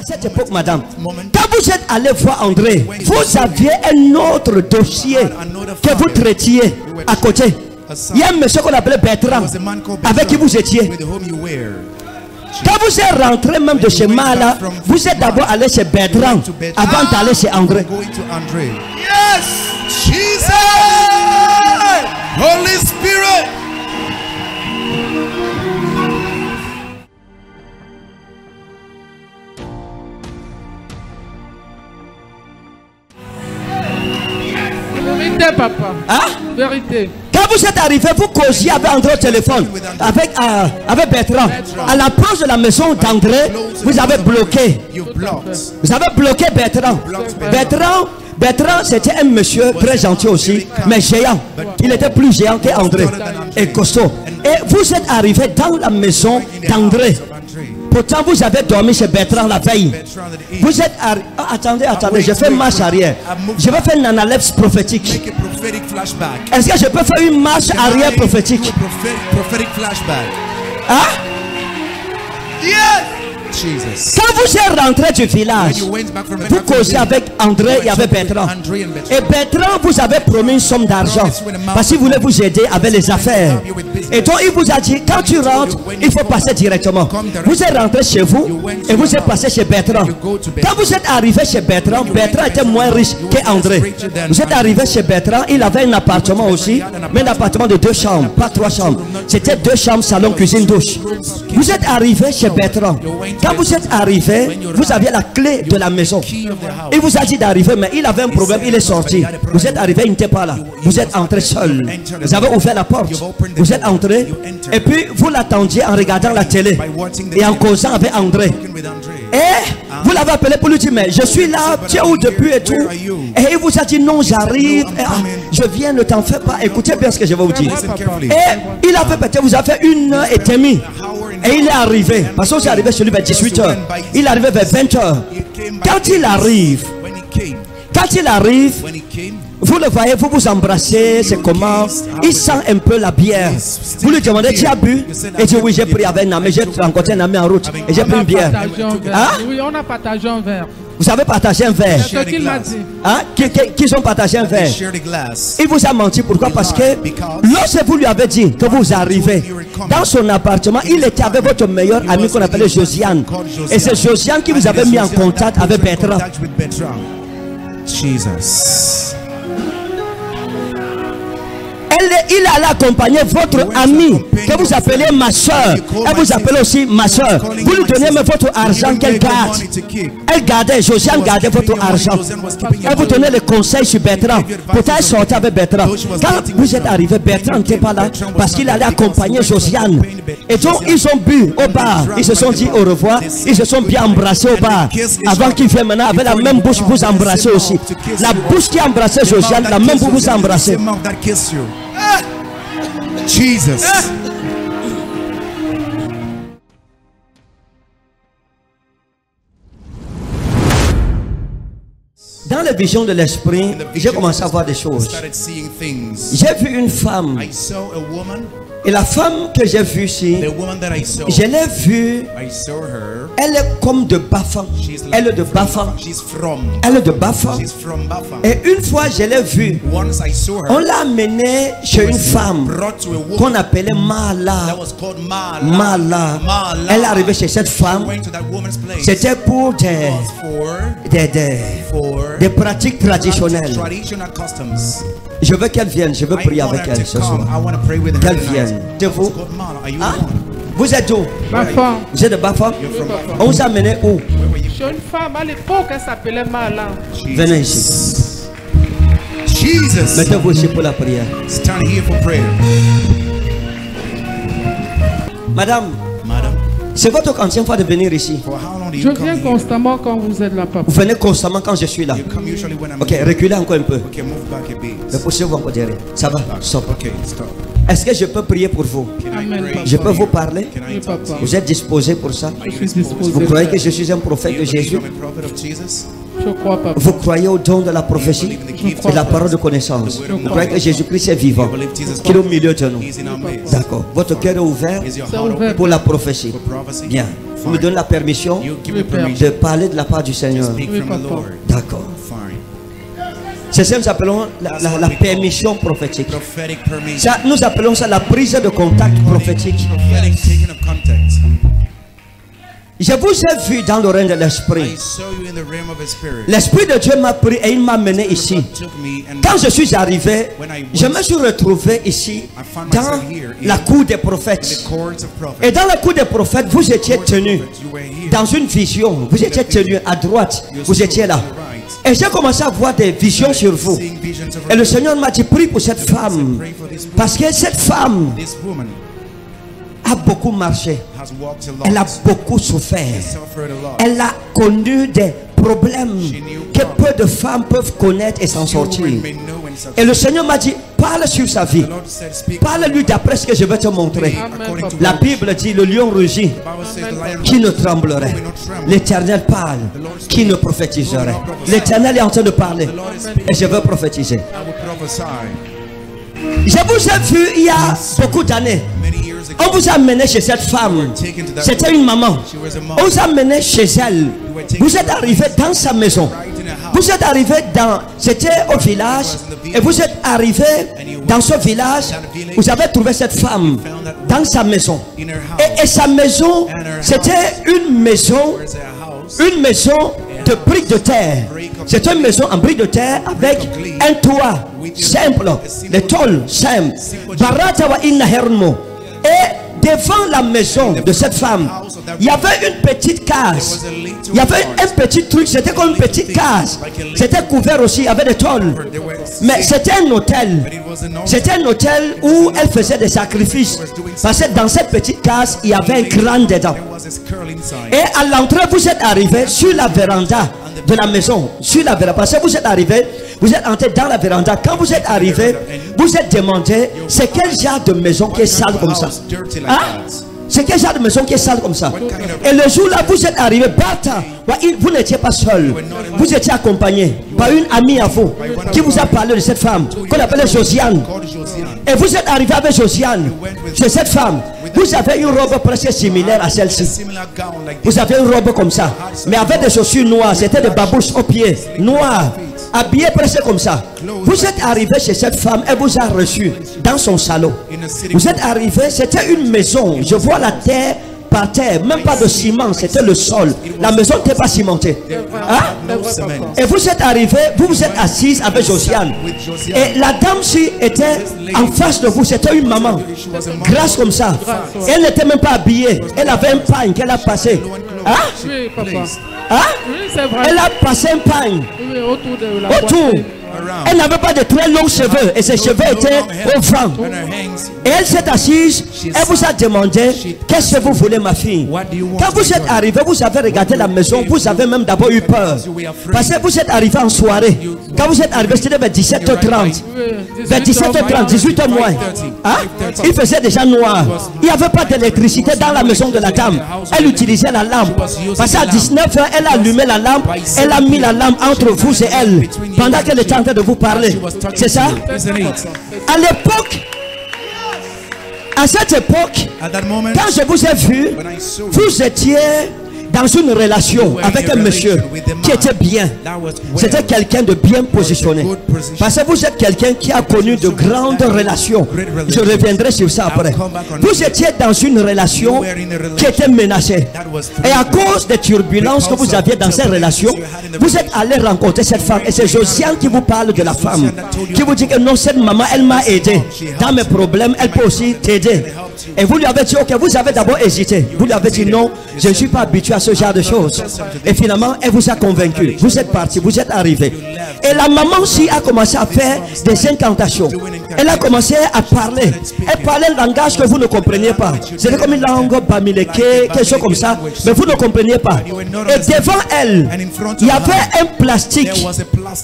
cette époque, madame, quand vous êtes allé voir André, vous aviez un autre dossier que vous traitiez à côté. Il y a un monsieur qu'on appelait Bertrand, avec qui vous étiez. Quand vous êtes rentré même de chez Mala, vous êtes d'abord allé chez Bertrand avant d'aller chez André. Yes! Jesus! Holy Spirit! Vérité, papa. Hein? Vérité. Quand vous êtes arrivé, vous causiez avec André au téléphone, avec Bertrand. À l'approche de la maison d'André, vous avez bloqué. Vous avez bloqué Bertrand. Bertrand, c'était un monsieur très gentil aussi, mais géant. Il était plus géant qu'André et costaud. Et vous êtes arrivé dans la maison d'André. Pourtant, vous avez dormi chez Bertrand la veille. Vous êtes arrivé. Ah, attendez, je fais marche arrière. Je vais faire une analyse prophétique. Est-ce que je peux faire une marche arrière prophétique? Hein? Yes! Jesus. Quand vous êtes rentré du village, vous causez avec André et avec Bertrand. Et Bertrand vous avait promis une somme d'argent parce qu'il voulait vous aider avec les affaires. Et donc il vous a dit, quand tu rentres, il faut passer directement. Vous êtes rentré chez vous et vous êtes passé chez Bertrand. Quand vous êtes arrivé chez Bertrand, Bertrand était moins riche qu'André. Vous êtes arrivé chez Bertrand, il avait un appartement aussi, mais un appartement de 2 chambres, pas 3 chambres. C'était 2 chambres, salon, cuisine, douche. Vous êtes arrivé chez Bertrand. Quand vous êtes arrivé, vous aviez la clé de la maison. Il vous a dit d'arriver, mais il avait un problème, il est sorti. Vous êtes arrivé, il n'était pas là. Vous êtes entré seul. Vous avez ouvert la porte. Vous êtes entré. Et puis vous l'attendiez en regardant la télé et en causant avec André. Et vous l'avez appelé pour lui dire, mais je suis là, tu es où depuis et tout. Et il vous a dit, non, j'arrive. Je viens, ne t'en fais pas. Écoutez bien ce que je vais vous dire. Et il avait peut-être, vous avez fait 1h30. Et il est arrivé. Parce que c'est arrivé chez lui vers 18h. Il est arrivé vers 20h. Quand il arrive, vous le voyez, vous vous embrassez, c'est comment? Il sent un peu la bière. Vous lui demandez, tu as bu? Et il dit, oui, j'ai pris avec un ami, j'ai rencontré un ami en route. Et j'ai pris une bière. Hein? Oui, on a partagé un verre. Vous avez partagé un verre. C'est ce qu'il m'a dit. Hein? Qui ont partagé un verre. Il vous a menti. Pourquoi? Parce que lorsque vous lui avez dit que vous arrivez dans son appartement, il était avec votre meilleur ami qu'on appelait Josiane. Et c'est Josiane qui vous avait mis en contact avec Bertrand. Jesus. Il allait accompagner votre amie que vous appelez ma soeur. Elle vous appelle aussi ma soeur. Vous lui donnez même votre argent qu'elle garde. Elle gardait, Josiane gardait votre argent. Elle vous donnait les conseils sur Bertrand. Peut-être elle sortait avec Bertrand. Quand vous êtes arrivé, Bertrand n'était pas là parce qu'il allait accompagner Josiane. Et donc ils ont bu au bar. Ils se sont dit au revoir. Ils se sont bien embrassés au bar. Avant qu'ils viennent maintenant avec la même bouche, vous embrassez aussi. La bouche qui embrassait Josiane, la même bouche vous embrassez. Jesus. Dans les visions de l'esprit, j'ai commencé à voir des choses. J'ai vu une femme. Et la femme que j'ai vue ici, je l'ai vue. Elle est comme de Bafan. Elle est de Bafan. Elle est de Bafan. Et une fois je l'ai vue, on l'a amenée chez une femme qu'on appelait Mala. Mala. Elle est arrivée chez cette femme. C'était pour des pratiques traditionnelles. Je veux qu'elle vienne. Je veux prier avec elle ce soir. Qu'elle vienne. De vous? Ah? Vous êtes où? Bafan. Vous êtes de Bafan? On vous a amené où? Chez une femme à l'époque, elle s'appelait Mala. Venez ici. Jesus. Mettez-vous ici pour la prière. Stand here for prayer. Madame, c'est votre ancienne fois de venir ici. Je viens constamment quand vous êtes là, papa. Vous venez constamment quand je suis là. Ok, reculez encore un peu. Poussez-vous encore derrière. Ça va? Stop. Est-ce que je peux prier pour vous? Amen, papa. Je peux vous parler? Oui, papa. Vous êtes disposé pour ça? Je suis disposé. Vous croyez que je suis un prophète de Jésus? Je crois, papa. Vous croyez au don de la prophétie et de la parole de connaissance. Vous croyez que Jésus-Christ est vivant, qu'il est au milieu de nous. D'accord. Votre cœur est ouvert pour la prophétie. Bien. Vous me donnez la permission de parler de la part du Seigneur. D'accord. C'est ça que nous appelons la permission prophétique. Ça, nous appelons ça la prise de contact prophétique. Je vous ai vu dans le règne de l'esprit. L'esprit de Dieu m'a pris et il m'a mené ici. Quand je suis arrivé, je me suis retrouvé ici dans la cour des prophètes. Et dans la cour des prophètes, vous étiez tenus dans une vision. Vous étiez tenus à droite. Vous étiez là. Et j'ai commencé à voir des visions sur vous. Et le Seigneur m'a dit, prie pour cette femme. Parce que cette femme a beaucoup marché. Elle a beaucoup souffert. Elle a connu des problèmes que peu de femmes peuvent connaître et s'en sortir. Et le Seigneur m'a dit, parle sur sa vie. Parle-lui d'après ce que je vais te montrer. La Bible dit, le lion rugit, qui ne tremblerait? L'Éternel parle, qui ne prophétiserait? L'Éternel est en train de parler et je veux prophétiser. Je vous ai vu il y a beaucoup d'années. On vous a amené chez cette femme. C'était une maman. On vous a amené chez elle. Vous êtes arrivé dans sa maison. Vous êtes arrivé dans... C'était au village. Et vous êtes arrivé dans ce village. Vous avez trouvé cette femme dans sa maison. Et sa maison, c'était une maison de briques de terre. C'est une maison en briques de terre avec un toit simple, des tôles simples. Et devant la maison de cette femme, il y avait une petite case. Il y avait un petit truc, c'était comme une petite case. C'était couvert aussi avec des tôles. Mais c'était un hôtel. C'était un hôtel où elle faisait des sacrifices. Parce que dans cette petite case, il y avait un crâne dedans. Et à l'entrée, vous êtes arrivé sur la véranda de la maison. Sur la véranda. Parce que vous êtes arrivé, vous êtes entré dans la véranda. Quand vous êtes arrivé, vous êtes demandé, c'est quel genre de maison qui est sale comme ça? Hein? C'est quel genre de maison qui est sale comme ça? Et le jour là, vous êtes arrivé, vous n'étiez pas seul. Vous étiez accompagné par une amie à vous qui vous a parlé de cette femme qu'on appelait Josiane. Et vous êtes arrivé avec Josiane. C'est cette femme. Vous avez une robe presque similaire à celle-ci. Vous avez une robe comme ça, mais avec des chaussures noires. C'était des babouches aux pieds noirs, habillé presque comme ça. Vous êtes arrivé chez cette femme, elle vous a reçu dans son salon. Vous êtes arrivé, c'était une maison. Je vois la terre par terre, même pas de ciment, c'était le sol. La maison n'était pas cimentée. Hein? Et vous êtes arrivé, vous vous êtes assise avec Josiane. Et la dame-ci était en face de vous, c'était une maman, grasse comme ça. Et elle n'était même pas habillée. Elle avait un pagne qu'elle a passé. Hein? Oui, papa. Hein? Oui, c'est vrai. Elle a passé un pagne Oui, autour de la autour. Elle n'avait pas de très longs cheveux et ses cheveux étaient au vent. Et elle s'est assise. Elle vous a demandé, qu'est-ce que vous voulez, ma fille? Quand vous êtes arrivé, vous avez regardé la maison. Vous avez même d'abord eu peur. Parce que vous êtes arrivé en soirée. Quand vous êtes arrivé, c'était vers 17h30. Vers 17h30, 18h moins. Hein? Il faisait déjà noir. Il n'y avait pas d'électricité dans la maison de la dame. Elle utilisait la lampe. Parce qu'à 19h, elle a allumé la lampe. Elle a mis la lampe entre vous et elle. Pendant qu'elle était en train de vous parler. C'est ça? À l'époque, à cette époque, quand je vous ai vu, vous étiez dans une relation avec un monsieur qui était bien. C'était quelqu'un de bien positionné. Parce que vous êtes quelqu'un qui a connu de grandes relations. Je reviendrai sur ça après. Vous étiez dans une relation qui était menacée. Et à cause des turbulences que vous aviez dans cette relation, vous êtes allé rencontrer cette femme. Et c'est Josiane qui vous parle de la femme. Qui vous dit que non, cette maman, elle m'a aidé. Dans mes problèmes, elle peut aussi t'aider. Et vous lui avez dit, ok, vous avez d'abord hésité. Vous lui avez dit non, je ne suis pas habitué à ce genre de choses. Et finalement, elle vous a convaincu. Vous êtes parti, vous êtes arrivé. Et la maman aussi a commencé à faire des incantations. Elle a commencé à parler. Elle parlait un langage que vous ne compreniez pas. C'était comme une langue bamileke, quelque chose comme ça. Mais vous ne compreniez pas. Et devant elle, il y avait un plastique.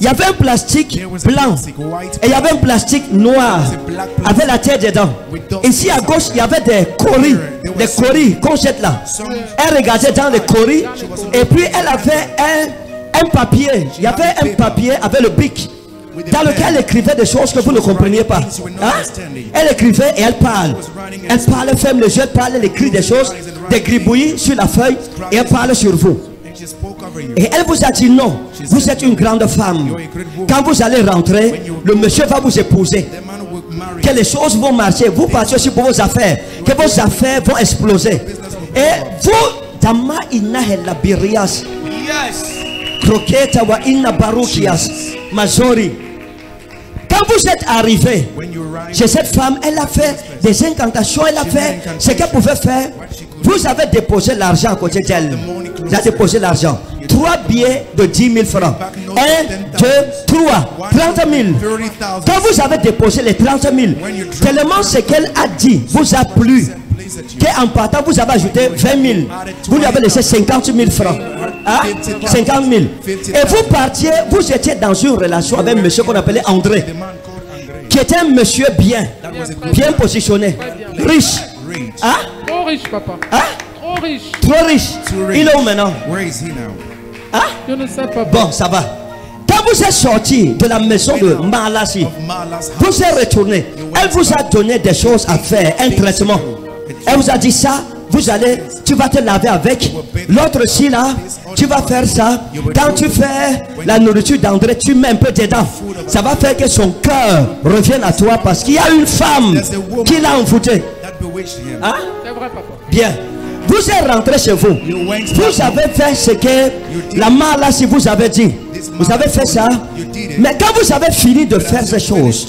Il y avait un plastique blanc. Et il y avait un plastique noir. Avec la tête dedans. Ici à gauche, il y avait des coris. Des coris qu'on jette là. Elle regardait dans les coris. Et puis elle avait un un papier. Il y avait un papier avec le bic dans lequel elle écrivait des choses que vous ne compreniez pas. Hein? Elle écrivait et elle parle. Elle parle, elle ferme les yeux, elle parle, elle écrit des choses, des gribouillis sur la feuille et elle parle sur vous. Et elle vous a dit non, vous êtes une grande femme. Quand vous allez rentrer, le monsieur va vous épouser. Que les choses vont marcher. Vous partez aussi pour vos affaires. Que vos affaires vont exploser. Et vous, Dama inna hella birias. Kroketa wa inna barukias. Mazori. Quand vous êtes arrivé chez cette femme, elle a fait des incantations, elle a fait ce qu'elle pouvait faire. Vous avez déposé l'argent à côté d'elle. Vous avez déposé l'argent. 3 billets de 10 000 francs. 1, 2, 3. 30 000. Quand vous avez déposé les 30 000, tellement ce qu'elle a dit vous a plu, qu'en partant vous avez ajouté 20 000. Vous lui avez laissé 50 000 francs. Hein? 50 000. Et vous partiez, vous étiez dans une relation avec un monsieur qu'on appelait André, qui était un monsieur bien positionné, riche. Hein? Trop riche, papa. Hein? Trop riche. Trop riche. Il est où maintenant? Hein? Je ne sais pas. Bon, ça va. Quand vous êtes sorti de la maison de Malassi, vous êtes retourné. Elle vous a donné des choses à faire, un traitement. Elle vous a dit ça, vous allez, tu vas te laver avec. L'autre ci là, tu vas faire ça. Quand tu fais la nourriture d'André, tu mets un peu dedans. Ça va faire que son cœur revienne à toi parce qu'il y a une femme qui l'a envoûté. Hein? C'est vrai, papa. Bien. Vous êtes rentré chez vous. Vous avez fait ce que la Malassi vous avez dit. Vous avez fait ça. Mais quand vous avez fini de faire ces choses,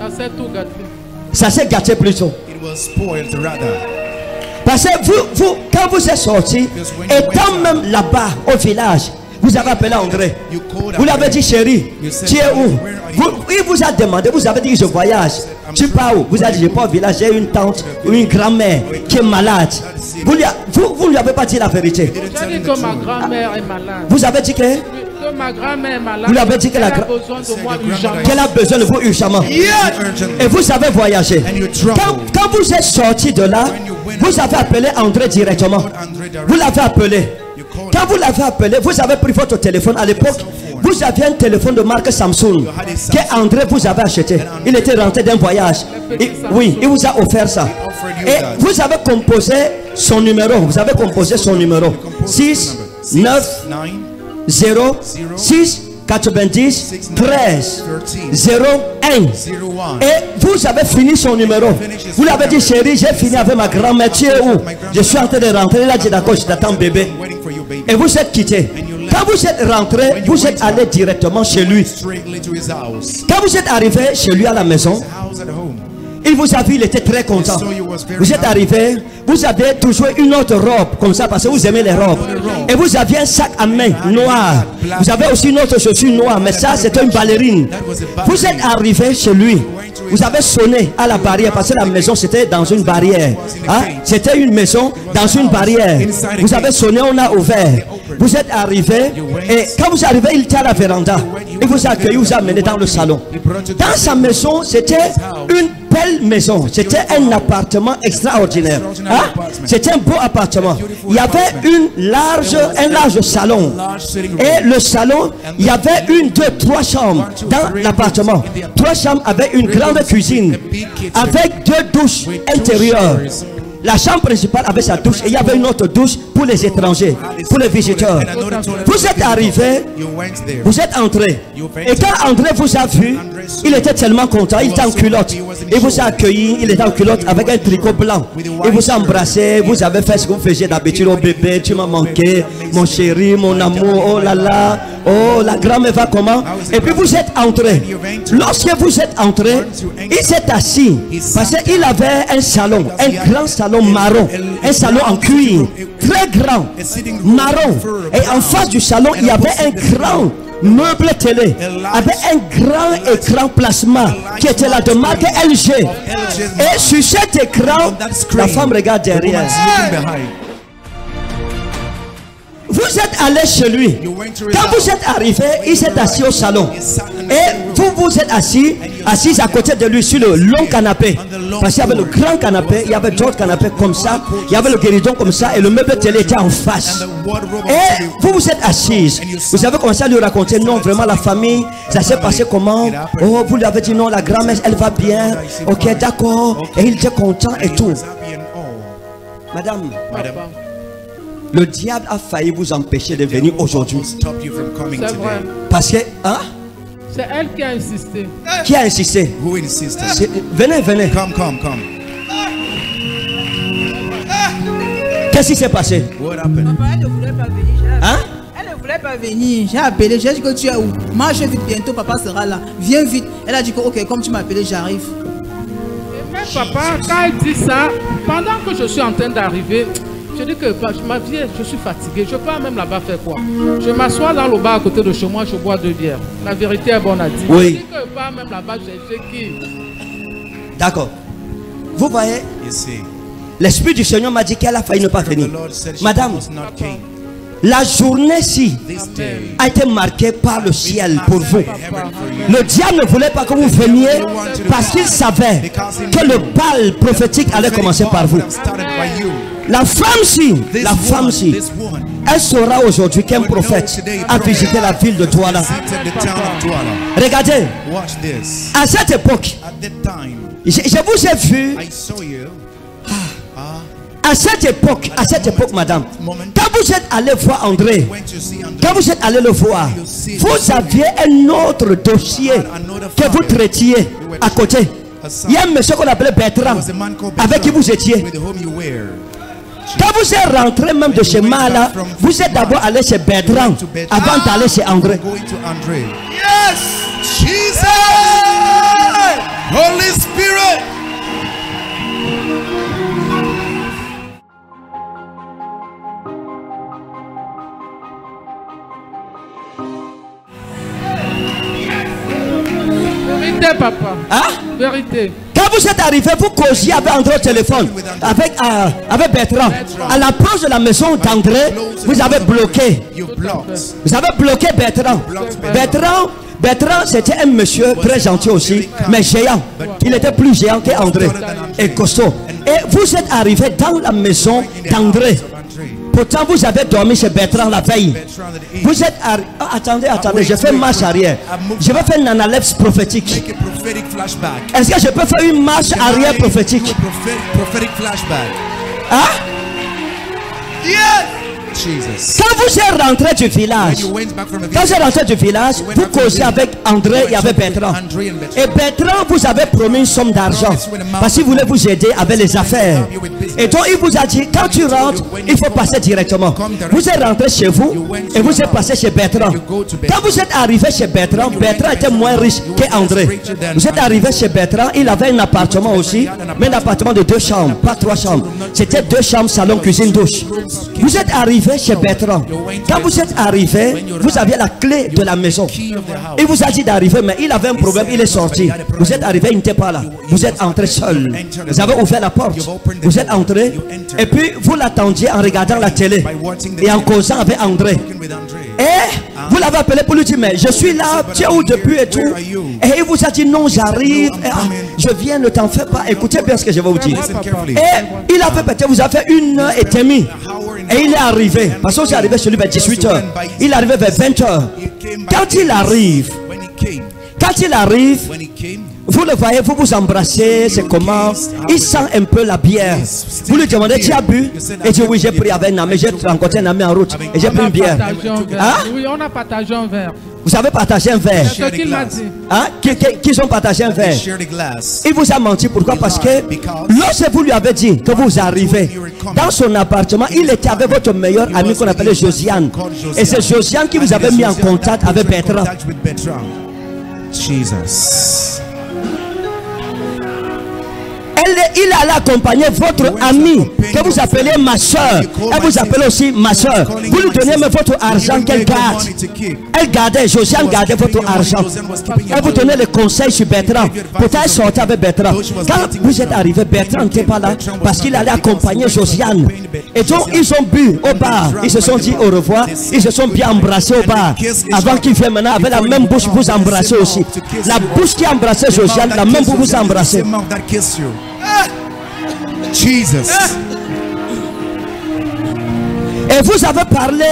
Ça s'est tout gâté. ça s'est gâté plutôt. Parce que vous, quand vous êtes sorti, étant même là-bas au village, vous avez appelé André. Vous l'avez dit, chérie, tu es où? Il vous a demandé, vous avez dit, je voyage. Tu pars où? Vous avez dit, je pars au village, j'ai une tante ou une grand-mère qui est malade. Vous ne lui avez pas dit la vérité. J'ai dit que ma grand-mère est malade. Vous avez dit que ma grand-mère est malade. Vous lui avez dit qu'elle a besoin de moi urgemment. qu'elle a besoin de vous urgemment. Et vous avez voyagé. Quand vous êtes sorti de là, vous avez appelé André directement. Vous l'avez appelé. Quand vous l'avez appelé, vous avez pris votre téléphone. À l'époque, vous aviez un téléphone de marque Samsung que André vous avait acheté. Il était rentré d'un voyage. Oui, il vous a offert ça. Et vous avez composé son numéro. Vous avez composé son numéro. 6, 9, 0, 6, 90, 13, 0, 1. Et vous avez fini son numéro. Vous l'avez dit, chérie, j'ai fini avec ma grand-mère. Tu es où? Je suis en train de rentrer. Là, j'ai d'accord, je t'attends, bébé. Et vous êtes quitté. Quand vous êtes rentré, vous êtes allé directement chez lui. Quand vous êtes arrivé chez lui à la maison, il vous a vu, il était très content. Vous êtes arrivé, vous avez toujours une autre robe comme ça parce que vous aimez les robes. Et vous aviez un sac à main noir. Vous avez aussi une autre chaussure noire, mais ça c'était une ballerine. Vous êtes arrivé chez lui. Vous avez sonné à la barrière parce que la maison c'était dans une barrière. Hein? C'était une maison dans une barrière. Vous avez sonné, on a ouvert. Vous êtes arrivé et quand vous arrivez, il était à la véranda. Il vous a accueilli, vous a amené dans le salon. Dans sa maison, c'était une belle maison. C'était un appartement extraordinaire. Hein? C'était un beau appartement. Il y avait un large salon. Et le salon, il y avait 1, 2, 3 chambres dans l'appartement. 3 chambres avec une grande cuisine, avec 2 douches intérieures. La chambre principale avait sa douche et il y avait une autre douche pour les étrangers, pour les visiteurs. Vous êtes arrivé, vous êtes entré. Et quand André vous a vu, il était tellement content, il était en culotte. Il vous a accueilli, il était en culotte avec un tricot blanc. Il vous a embrassé, vous avez fait ce que vous faisiez d'habitude. Oh bébé, tu m'as manqué, mon chéri, mon amour, oh là là, oh la grand-mère va comment? Et puis vous êtes entré. Lorsque vous êtes entré, il s'est assis parce qu'il avait un salon, un grand salon marron, un salon en cuir, très grand, marron. Et en face du salon, il y avait un grand meuble télé avec un grand écran plasma qui était là de marque LG. Et sur cet écran, la femme regarde derrière. Vous Vous êtes allé chez lui. Quand vous êtes arrivé, il s'est assis au salon. Et vous êtes assis à côté de lui sur le long canapé. Parce qu'il y avait le grand canapé, il y avait d'autres canapés comme ça, il y avait le guéridon comme ça et le meuble télé était en face. Et vous êtes assise. Vous avez commencé à lui raconter, non, vraiment la famille, ça s'est passé comment? Oh, vous lui avez dit non, la grand-mère, elle va bien. Ok, d'accord. Et il était content et tout. Madame, le diable a failli vous empêcher de venir aujourd'hui. C'est vrai. Parce que, hein? C'est elle qui a insisté. Qui a insisté? Who insisted? Venez. Come. Qu'est-ce qui s'est passé? What happened? Papa, elle ne voulait pas venir. Hein? Elle ne voulait pas venir. J'ai appelé, j'ai dit que tu es où? Marche vite, bientôt papa sera là. Viens vite. Elle a dit que ok, comme tu m'as appelé, j'arrive. Et même papa, quand elle dit ça, pendant que je suis en train d'arriver, je dis que ma vie, je suis fatigué. Je pars même là-bas faire quoi? Je m'assois dans le bar à côté de chez moi, je bois 2 bières. La vérité est bonne à dire. Oui. Je dis que je pars même là-bas chercher qui? D'accord. Vous voyez, You see, l'Esprit du Seigneur m'a dit qu'elle a failli ne pas venir. the Lord said she Madame, must not came. la journée-ci This day, a été marquée par le ciel pour vous. heaven for you. Le diable ne voulait pas que vous veniez parce qu'il savait que le bal prophétique allait commencer par vous. Started by you. La femme-ci, This woman, elle saura aujourd'hui qu'un prophète a visité la ville de Douala. visited the town of Douala. Regardez, Watch this. à cette époque, At that time, je vous ai vu, I saw you. à cette époque, madame, quand vous êtes allé voir André, Went to see André. quand vous êtes allé le voir, vous aviez un autre dossier que vous traitiez à côté. Il y a un monsieur qu'on appelait Bertrand, Was a man called avec qui vous étiez. with whom you were. Quand vous êtes rentré même de chez Mala, vous êtes d'abord allé chez Bertrand avant d'aller chez André. Going to André. Yes, Jesus, Holy Spirit. Vérité, papa. Hein? Vérité. Quand vous êtes arrivé, vous causiez avec André au téléphone, avec Bertrand. À l'approche de la maison d'André, vous avez bloqué. You blocked. Vous avez bloqué Bertrand. Bertrand, c'était un monsieur très gentil aussi, mais géant. Il était plus géant qu'André et costaud. Et vous êtes arrivé dans la maison d'André. Pourtant, vous avez dormi chez Bertrand la veille. Vous êtes arrivé. Attendez, je fais marche arrière. Je vais faire une analyse prophétique. Make a prophetic flashback. Est-ce que je peux faire une marche arrière prophétique? Prophetic flashback. Hein? Yes, Jesus. Quand vous êtes rentré du village, You went back from the quand vous êtes rentré du village, vous causez avec André et avec Bertrand. Et Bertrand vous avez promis une somme d'argent parce qu'il voulait vous aider avec les affaires. Et donc il vous a dit, quand tu rentres, il faut passer directement. Vous êtes rentré chez vous et vous êtes passé chez Bertrand. Quand vous êtes arrivé chez Bertrand, Bertrand était moins riche qu'André. Vous êtes arrivé chez Bertrand, il avait un appartement aussi, mais un appartement de 2 chambres, pas 3 chambres. C'était 2 chambres, salon, cuisine, douche. Vous êtes arrivé chez Bertrand. Quand vous êtes arrivé, vous aviez la clé de la maison. Il vous a dit d'arriver, mais il avait un problème, il est sorti. Vous êtes arrivé, il n'était pas là. Vous êtes entré seul. Vous avez ouvert la porte. Vous êtes entré. Et puis vous l'attendiez en regardant la télé et en causant avec André. Et vous l'avez appelé pour lui dire, mais je suis là, tu es où depuis et tout. Et il vous a dit, non, j'arrive. Je viens, ne t'en fais pas. Écoutez bien ce que je vais vous dire. Et il avait peut-être, vous avez fait 1h30. Et il est arrivé. Parce que c'est arrivé chez lui vers 18h. Il est arrivé vers 20h. Quand il arrive, vous le voyez, vous vous embrassez, c'est comment? Il sent un peu la bière. Vous lui demandez, tu as bu? Et il dit, oui, j'ai pris avec un ami, j'ai rencontré un ami en route. Et j'ai pris une bière. Hein? Oui, on a partagé un verre. Vous avez partagé un verre. C'est ce qu'il m'a dit. Hein? Qu'ils ont partagé un verre. Il vous a menti. Pourquoi? Parce que lorsque vous lui avez dit que vous arrivez dans son appartement, il était avec votre meilleur ami qu'on appelait Josiane. Et c'est Josiane qui vous avait mis en contact avec Bertrand. Jesus. il allait accompagner votre amie que vous appelez ma soeur. Elle vous appelle aussi ma soeur. Vous lui donnez même votre argent qu'elle garde. Elle gardait, Josiane gardait votre argent. Elle vous donnait les conseils sur Bertrand. Pourtant elle sortait avec Bertrand. Quand vous êtes arrivé, Bertrand n'était pas là parce qu'il allait accompagner Josiane. Et donc ils ont bu au bar. Ils se sont dit au revoir. Ils se sont bien embrassés au bar. Avant qu'il vienne maintenant avec la même bouche vous embrasser aussi. La bouche qui embrassait Josiane, la même bouche vous embrasser. Jesus. Et vous avez parlé,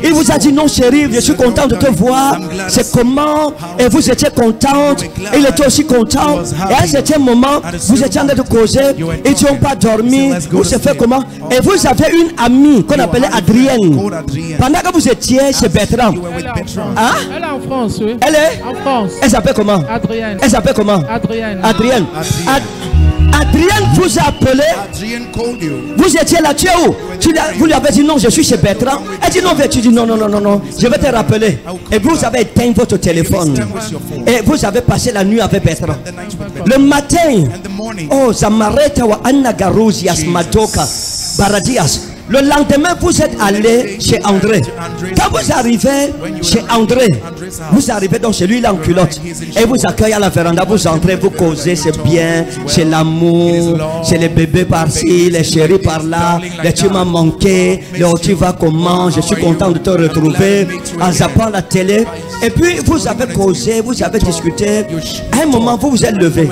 il vous a dit non chérie, je suis content de te voir, c'est comment, et vous étiez contente, il était aussi content, et à un certain moment, vous étiez en train de causer, ils n'ont pas dormi, vous se fait comment, et vous avez une amie qu'on appelait Adrienne, pendant que vous étiez chez Bertrand. Hein? Elle est en France, oui. Elle est en France. Elle s'appelle comment? Adrienne. Elle s'appelle comment? Adrienne. Adrienne. Adrienne vous a appelé. Vous étiez là, tu es où? Vous lui avez dit non, je suis chez Bertrand. Elle dit non, tu dis non, je vais te rappeler. Et vous avez éteint votre téléphone. Et vous avez passé la nuit avec Bertrand. Le matin, oh, Zamareta wa Anna Garouzias Madoka Baradias. Le lendemain, vous êtes allé chez André. Quand vous arrivez chez André, vous arrivez donc chez lui, il est en culotte. Et vous accueillez à la véranda, vous entrez, vous causez, c'est bien. C'est l'amour, c'est les bébés par-ci, les chéris par-là. Les tu m'as manqué, les tu vas comment, je suis content de te retrouver. En zappant la télé. Et puis, vous avez causé, vous avez discuté. À un moment, vous vous êtes levé.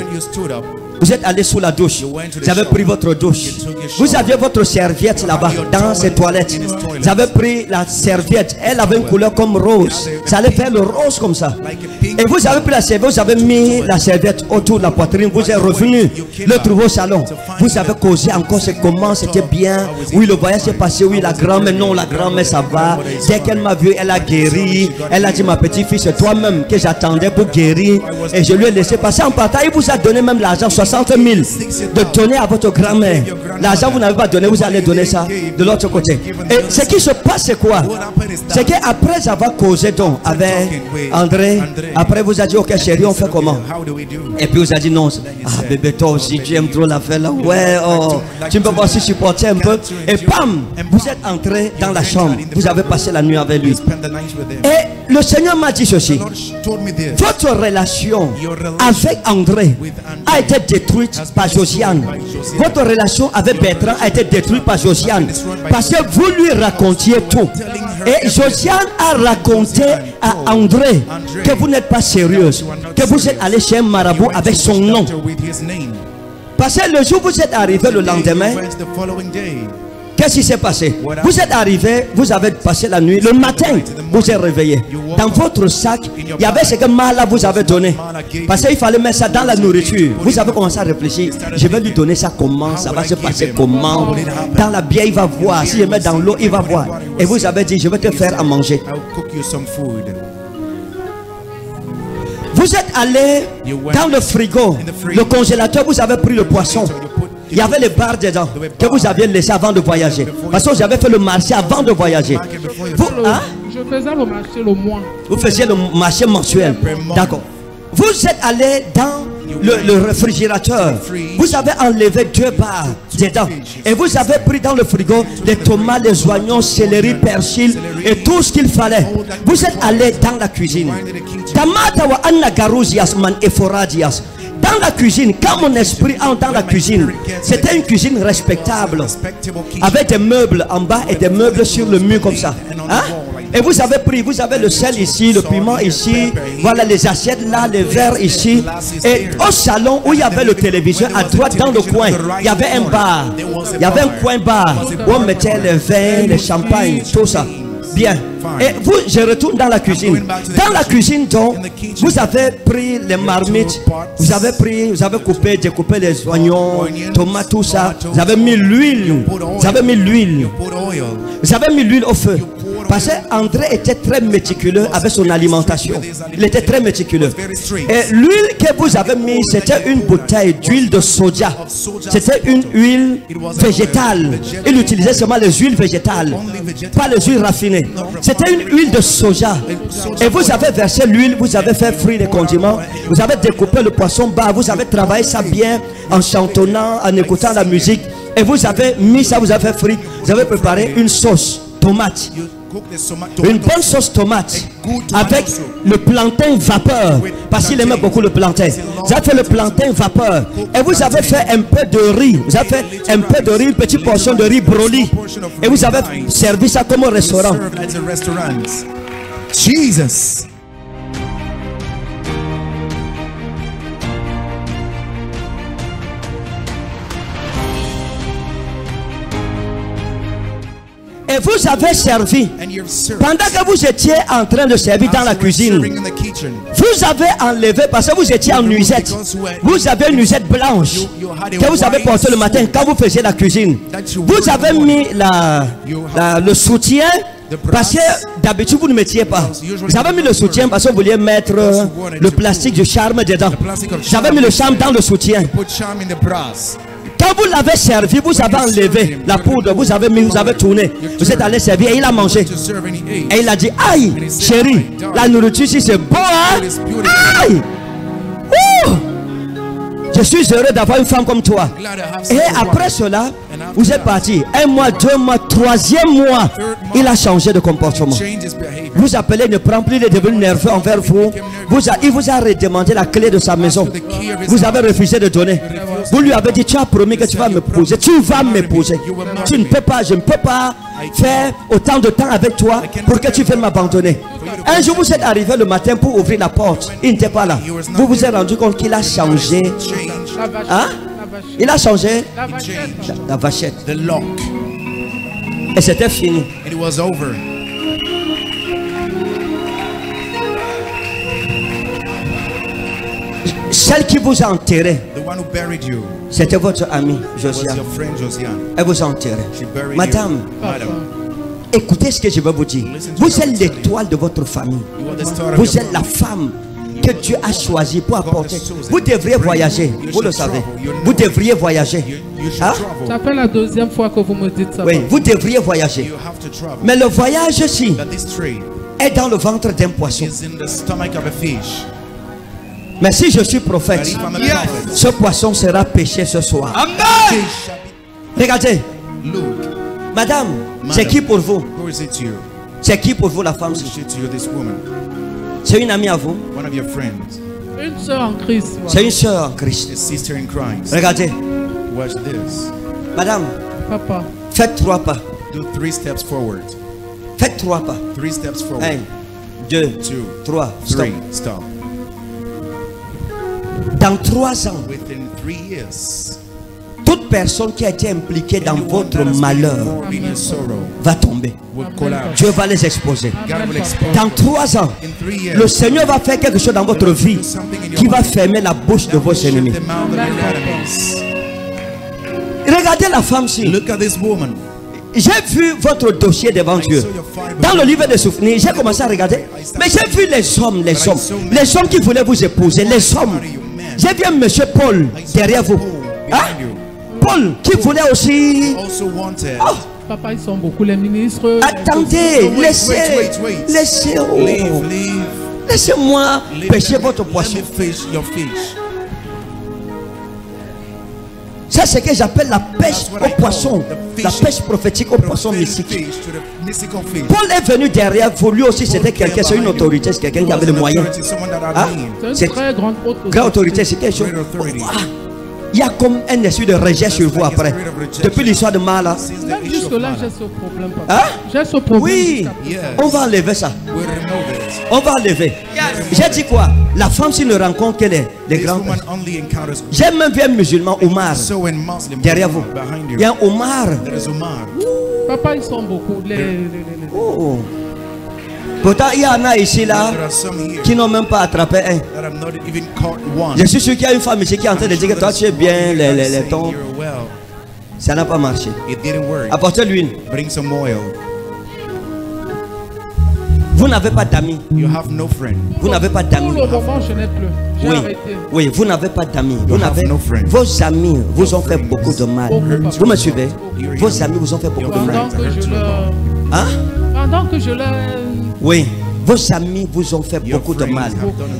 Vous êtes allé sous la douche. Vous avez pris votre douche. Vous aviez votre serviette là-bas, dans ces toilettes. Vous avez pris la serviette. Elle avait une couleur comme rose. Ça allait faire le rose comme ça. Et vous avez pris la serviette. Vous avez mis la serviette autour de la poitrine. Vous êtes revenu le trouver au salon. Vous avez causé encore c'est comment, c'était bien. Oui, le voyage s'est passé. Oui, la grand-mère, non, la grand-mère, ça va. Dès qu'elle m'a vu, elle a guéri. Elle a dit, ma petite fille, c'est toi-même que j'attendais pour guérir. Et je lui ai laissé passer en partant. Il vous a donné même l'argent, 60 000 de donner à votre grand-mère. L'argent vous n'avez pas donné, vous allez donner ça de l'autre côté. Et ce qui se passe c'est quoi? C'est qu'après avoir causé donc avec André, après vous a dit ok chérie on fait comment? Et puis vous a dit non, ah bébé toi aussi tu aimes trop l'affaire là, ouais oh, tu peux pas aussi supporter un peu. Et bam, vous êtes entré dans la chambre, vous avez passé la nuit avec lui. Et le Seigneur m'a dit ceci: votre relation avec André a été détruite par Josiane. Votre relation avec Bertrand a été détruite par Josiane parce que vous lui racontiez tout. Et Josiane a raconté à André que vous n'êtes pas sérieuse, que vous êtes allé chez un marabout avec son nom. Parce que le jour où vous êtes arrivé le lendemain, qu'est-ce qui s'est passé? Vous êtes arrivé, vous avez passé la nuit. Le matin, vous êtes réveillé. Dans votre sac, il y avait ce que Mala vous avait donné. Parce qu'il fallait mettre ça dans la nourriture. Vous avez commencé à réfléchir. Je vais lui donner ça comment? Ça va se passer comment? Dans la bière, il va voir. Si je mets dans l'eau, il va voir. Et vous avez dit, je vais te faire à manger. Vous êtes allé dans le frigo, le congélateur, vous avez pris le poisson. Il y avait les barres dedans que vous aviez laissé avant de voyager. Parce que vous avez fait le marché avant de voyager. Vous, hein? Je faisais le marché le mois. Vous faisiez le marché mensuel. D'accord. Vous êtes allé dans le réfrigérateur. Vous avez enlevé 2 barres dedans. Et vous avez pris dans le frigo les tomates, les oignons, céleri, persil et tout ce qu'il fallait. Vous êtes allé dans la cuisine. Tamatawa Anna Garouzias man Eforadias. Dans la cuisine, quand mon esprit entre dans la cuisine, c'était une cuisine respectable, avec des meubles en bas et des meubles sur le mur comme ça. Hein? Et vous avez pris, vous avez le sel ici, le piment ici, voilà les assiettes là, les verres ici. Et au salon où il y avait le téléviseur, à droite dans le coin, il y avait un bar. Il y avait un coin bar où on mettait les vins, les champagnes, tout ça. Bien. Et vous, je retourne dans la cuisine. Dans la cuisine, donc, vous avez pris les marmites, vous avez coupé, découpé les oignons, tomates, tout ça. Vous avez mis l'huile. Vous avez mis l'huile. Vous avez mis l'huile au feu. Parce qu'André était très méticuleux avec son alimentation. Il était très méticuleux. Et l'huile que vous avez mise, c'était une bouteille d'huile de soja. C'était une huile végétale. Il utilisait seulement les huiles végétales, pas les huiles raffinées. C'était une huile de soja. Et vous avez versé l'huile, vous avez fait frire les condiments, vous avez découpé le poisson bas, vous avez travaillé ça bien en chantonnant, en écoutant la musique. Et vous avez mis ça, vous avez fait frire, vous avez préparé une sauce tomate. Une bonne sauce tomate avec le plantain vapeur, parce qu'il aimait beaucoup le plantain. Vous avez fait le plantain vapeur et vous avez fait un peu de riz. Vous avez fait un peu de riz, une petite portion de riz broli, et vous avez servi ça comme au restaurant. Jesus. Et vous avez servi. Pendant que vous étiez en train de servir dans la cuisine, vous avez enlevé, parce que vous étiez en nuisette, vous avez une nuisette blanche que vous avez portée le matin quand vous faisiez la cuisine. Vous avez mis le soutien, parce que d'habitude vous ne mettiez pas. Vous avez mis le soutien parce que vous vouliez mettre le plastique du charme dedans. Vous avez mis le charme dans le soutien. Quand vous l'avez servi, vous avez enlevé la poudre, vous avez mis, vous avez tourné, vous êtes allé servir et il a mangé. Et il a dit, aïe, chérie, la nourriture ici c'est bon, hein? Aïe! Ouh! Je suis heureux d'avoir une femme comme toi. Et après cela, vous êtes parti. 1 mois, 2 mois, 3e mois, il a changé de comportement. Vous appelez, il ne prend plus, il est devenu nerveux envers vous. Il vous a redemandé la clé de sa maison. Vous avez refusé de donner. Vous lui avez dit, tu as promis que tu vas m'épouser. Tu vas m'épouser. Tu ne peux pas, je ne peux pas faire autant de temps avec toi pour que tu viennes m'abandonner. Un jour, vous êtes arrivé le matin pour ouvrir la porte. Il n'était pas là. Vous vous êtes rendu compte qu'il a changé. Hein? Il a changé la vachette. Et c'était fini. Celle qui vous a enterré, c'était votre ami Josiane. Elle vous a enterré. Madame, écoutez ce que je vais vous dire. Vous êtes l'étoile de votre famille. Vous êtes la femme que Dieu a choisie pour apporter. Vous devriez voyager. Vous le savez. Vous devriez voyager. Hein? Ça fait la 2e fois que vous me dites ça. Oui, vous devriez voyager. Mais le voyage-ci est dans le ventre d'un poisson. Mais si je suis prophète, ce poisson sera pêché ce soir. Amen. Regardez. Madame, c'est qui pour vous? C'est qui pour vous la femme? C'est une amie à vous? Une sœur en Christ. C'est une sœur en Christ. Regardez. Madame, Papa, faites 3 pas. Do 3 steps forward. Faites 3 pas. 3 steps forward. 1, 2, 3. Stop. Stop. Dans 3 ans, Within 3 years, toute personne qui a été impliquée dans votre malheur va tomber. Dieu va les exposer. Dans 3 ans, le Seigneur va faire quelque chose dans votre vie qui va fermer la bouche de vos ennemis. Regardez la femme-ci. Look at this woman. J'ai vu votre dossier devant Dieu. Dans le livre de souvenirs, j'ai commencé à regarder. Mais j'ai vu les hommes qui voulaient vous épouser. Les hommes. J'ai vu un monsieur Paul derrière vous. Hein? Paul qui voulait aussi. Oh. Papa, ils sont beaucoup les ministres. Attendez, laissez-moi pêcher votre poisson. Ça, c'est ce que j'appelle la pêche au poisson. La pêche prophétique au poisson mystique. Paul est venu derrière vous. Lui aussi, c'était quelqu'un, c'est une autorité, c'est quelqu'un qui avait les moyens. Hein? C'est une très grande autorité. C'est quelque chose. Il y a comme un esprit de rejet sur vous après. Depuis l'histoire de Mala. Jusque-là, j'ai ce problème. Hein? J'ai ce problème. Oui, on va enlever ça. On va enlever. J'ai dit quoi? La femme, s'il ne rencontre que les grands. J'ai même vu un musulman, Omar, derrière vous. Il y a un Omar. Papa, ils sont beaucoup. Oh. Pourtant, il y en a ici là qui n'ont même pas attrapé un. Je suis sûr qu'il y a une femme ici qui est en train de dire que toi tu es bien, les tons. Ça n'a pas marché. Apportez l'huile. Vous n'avez pas d'amis. You have no friend. Vous n'avez pas Pour d'amis. le moment, je n'ai plus. J'ai Oui, arrêté. oui, vous n'avez pas d'amis. You Vous have n'avez. no friends. Vos amis vous ont fait beaucoup de mal. Vous me suivez? Vos amis vous ont fait beaucoup de mal. Hein? Pendant que je leur... Oui. Vos amis vous ont fait beaucoup de mal.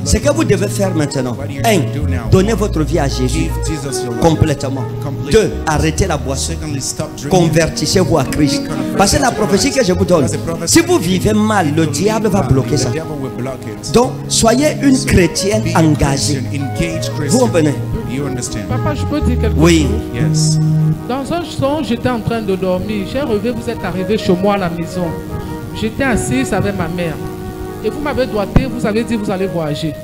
Ce que vous devez faire maintenant, 1. Donnez votre vie à Jésus Give Jesus your life. complètement. 2. Arrêtez la boisson. Secondly, stop drinking. Convertissez-vous à Christ. Parce que la prophétie que je vous donne, si vous vivez mal, le diable va bloquer ça. The devil will block it. Donc, soyez une chrétienne Be a engagée. Christian, engaged Vous Christian. comprenez? You understand? Papa, je peux dire quelque Oui. chose? Yes. Dans un songe, j'étais en train de dormir. J'ai rêvé, vous êtes arrivé chez moi à la maison. J'étais assise avec ma mère. Et vous m'avez doigté, vous avez dit vous allez voyager.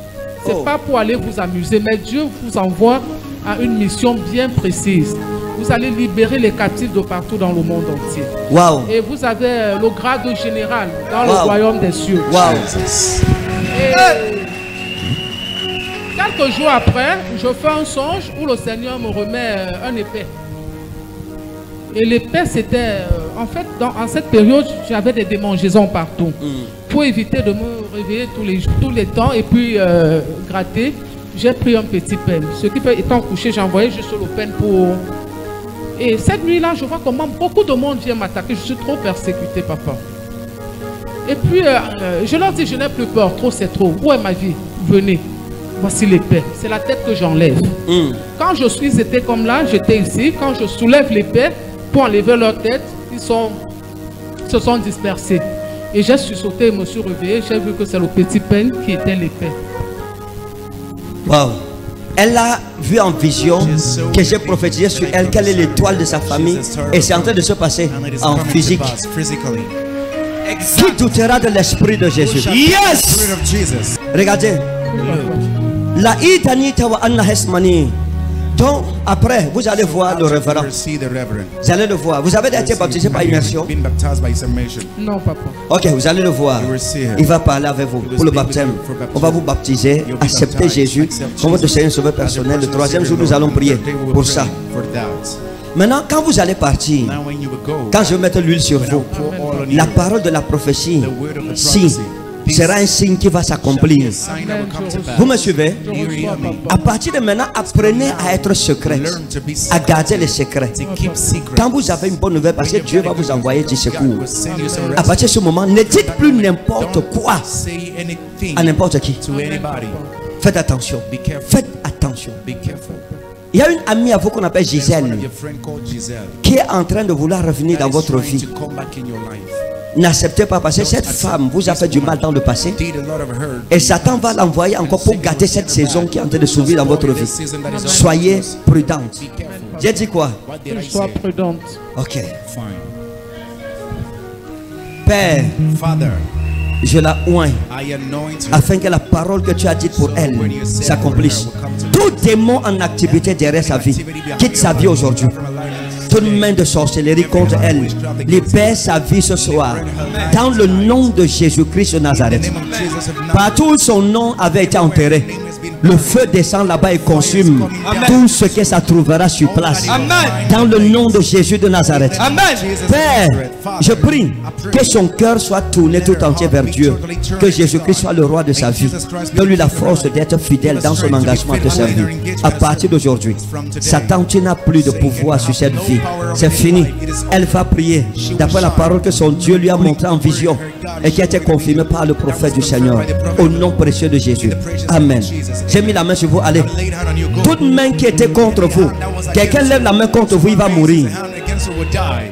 Ce n'est Oh. pas pour aller vous amuser, mais Dieu vous envoie à une mission bien précise. Vous allez libérer les captifs de partout dans le monde entier. Waouh. Et vous avez le grade de général dans le Wow. royaume des cieux. Waouh. Jesus. Et quelques jours après, je fais un songe où le Seigneur me remet un épée. Et l'épée, c'était... en fait, en cette période, j'avais des démangeaisons partout. Pour éviter de me réveiller tous les temps et puis gratter, j'ai pris un petit pen. Ce qui peut, étant couché, j'ai envoyé juste le pen pour... Et cette nuit-là, je vois comment beaucoup de monde vient m'attaquer. Je suis trop persécuté, papa. Et puis, je leur dis, je n'ai plus peur. Trop, c'est trop. Où est ma vie? Venez. Voici l'épée. C'est la tête que j'enlève. Quand je suis été comme là, j'étais ici. Quand je soulève l'épée pour enlever leur tête, ils se sont dispersés. Et j'ai sursauté et me suis réveillé. J'ai vu que c'est le petit pen qui était l'épée. Waouh. Elle a vu en vision que j'ai prophétisé sur elle quelle est l'étoile de sa famille et c'est en train de se passer And it is en coming to physique. pass physically. Qui doutera de l'esprit de Jésus? Yes! Spirit of Jesus. Regardez. La itanita wa anna hesmani. Donc après, vous allez voir le révérend. You see the reverend. Vous allez le voir. Vous avez été baptisé par immersion. Been baptized by submersion. Non, papa. Ok, vous allez le voir. Il va parler avec vous pour le baptême. On va vous baptiser. Acceptez Jésus comme votre Seigneur Sauveur personnel. Le troisième jour, nous allons prier pour ça. For that. Maintenant, quand vous allez partir, Now when you will go, quand je vais mettre l'huile sur vous, pour all on la you, parole de la prophétie, the word of the si, prophecy, sera un signe qui va s'accomplir. sign that will come to pass. Vous me suivez? Je You reçois, hear me? papa. À partir de maintenant, apprenez à être secret, Learn to be à garder les secrets. to keep secret. Quand vous avez une bonne nouvelle, parce que Dieu va vous envoyer du secours. God will send you some À rest. partir de ce moment, ne dites plus n'importe quoi Say anything à n'importe qui. to anybody. Faites attention. Be careful. Faites attention. Be careful. Il y a une amie à vous qu'on appelle There's one Gisèle of your friend called Giselle. qui est en train de vouloir revenir dans That is votre trying vie. to come back in your life. N'acceptez pas parce que cette femme vous a fait du mal dans le passé. Did a lot of hurt. Et Satan va l'envoyer encore pour gâter cette saison qui est en train de s'ouvrir dans votre vie. Soyez prudente. Be careful. J'ai dit quoi? What did Que I je sois say? prudente. Ok. Fine. Père, Father, je la oins I anoint her. afin que la parole que tu as dite pour elle s'accomplisse. Tout démon en activité derrière sa vie quitte sa vie aujourd'hui. Toute main de sorcellerie contre elle libère sa vie ce soir. Dans le nom de Jésus-Christ de In the Nazareth. name of Jesus of Nazareth. Partout où son nom avait été enterré, le feu descend là-bas et consume tout ce que ça trouvera sur place. Dans le nom de Jésus de Nazareth. Père, je prie que son cœur soit tourné tout entier vers Dieu. Que Jésus-Christ soit le roi de sa vie. Donne-lui la force d'être fidèle dans son engagement à te servir. À partir d'aujourd'hui, Satan, tu n'as plus de pouvoir sur cette vie. C'est fini. Elle va prier d'après la parole que son Dieu lui a montrée en vision et qui a été confirmée par le prophète du Seigneur. Au nom précieux de Jésus. Amen. J'ai mis la main sur vous. Allez. Laid hand on you. Go. Toute main qui était contre vous, quelqu'un lève la main contre vous, il va mourir. The hand against her will die.